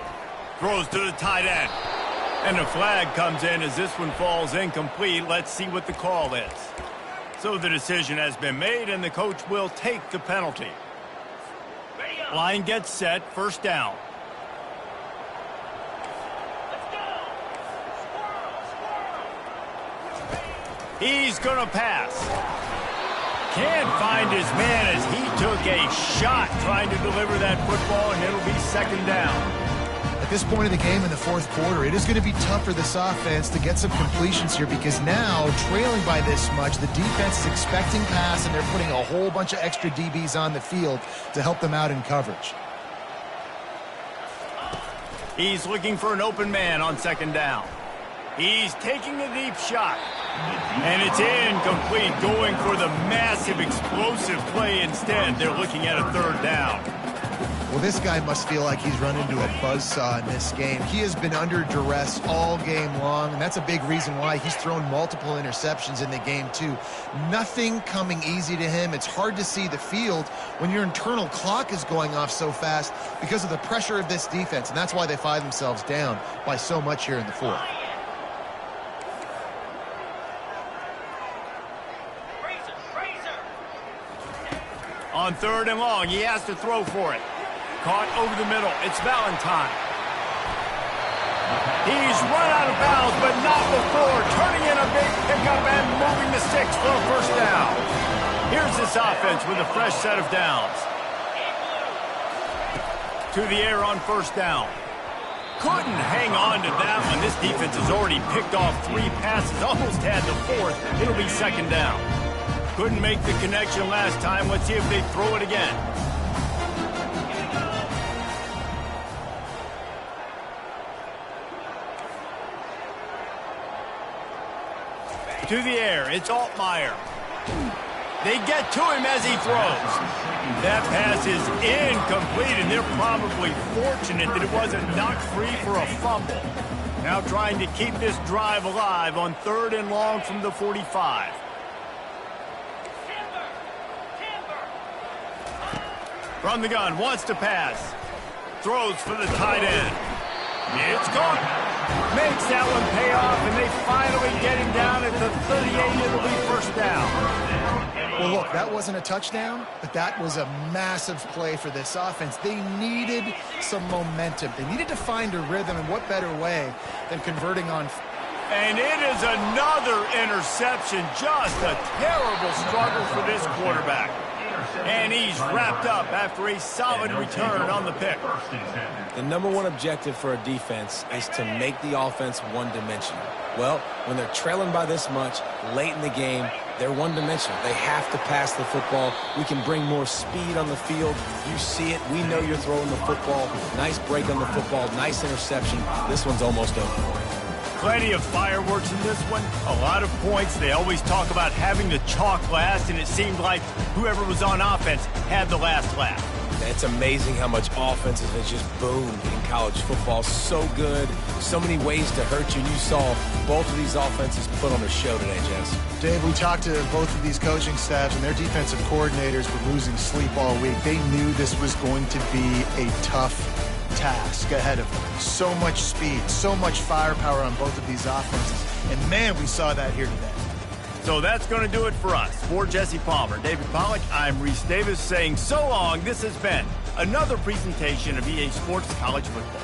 Throws to the tight end. And a flag comes in as this one falls incomplete. Let's see what the call is. So the decision has been made, and the coach will take the penalty. Line gets set, first down. He's going to pass. Can't find his man as he took a shot trying to deliver that football, and it'll be second down. At this point of the game in the fourth quarter, it is going to be tough for this offense to get some completions here because now, trailing by this much, the defense is expecting pass, and they're putting a whole bunch of extra DBs on the field to help them out in coverage. He's looking for an open man on second down. He's taking a deep shot. And it's incomplete, going for the massive explosive play instead. They're looking at a third down. Well, this guy must feel like he's run into a buzzsaw in this game. He has been under duress all game long, and that's a big reason why he's thrown multiple interceptions in the game, too. Nothing coming easy to him. It's hard to see the field when your internal clock is going off so fast because of the pressure of this defense, and that's why they find themselves down by so much here in the fourth. On third and long, he has to throw for it. Caught over the middle. It's Valentine. He's run out of bounds, but not before. Turning in a big pickup and moving the sticks for a first down. Here's this offense with a fresh set of downs. To the air on first down. Couldn't hang on to that one. This defense has already picked off 3 passes. Almost had the 4th. It'll be second down. Couldn't make the connection last time. Let's see if they throw it again. To the air, it's Altmaier. They get to him as he throws. That pass is incomplete, and they're probably fortunate that it wasn't knocked free for a fumble. Now trying to keep this drive alive on third and long from the 45. From the gun, wants to pass. Throws for the tight end. It's gone. Makes that one pay off, and they finally get him down at the 38. It'll be first down. Well, look, that wasn't a touchdown, but that was a massive play for this offense. They needed some momentum. They needed to find a rhythm, and what better way than converting on... And it is another interception. Just a terrible struggle for this quarterback. And he's wrapped up after a solid return on the pick. The number one objective for a defense is to make the offense one-dimensional. Well, when they're trailing by this much late in the game, they're one-dimensional. They have to pass the football. We can bring more speed on the field. You see it. We know you're throwing the football. Nice break on the football. Nice interception. This one's almost over. Plenty of fireworks in this one. A lot of points. They always talk about having the chalk last, and it seemed like whoever was on offense had the last laugh. It's amazing how much offense has just boomed in college football. So good. So many ways to hurt you. And you saw both of these offenses put on a show today, Jess. Dave, we talked to both of these coaching staffs, and their defensive coordinators were losing sleep all week. They knew this was going to be a tough task ahead of them. So much speed, so much firepower on both of these offenses. And, man, we saw that here today. So that's going to do it for us. For Jesse Palmer, David Pollack, I'm Reese Davis saying so long. This has been another presentation of EA Sports College Football.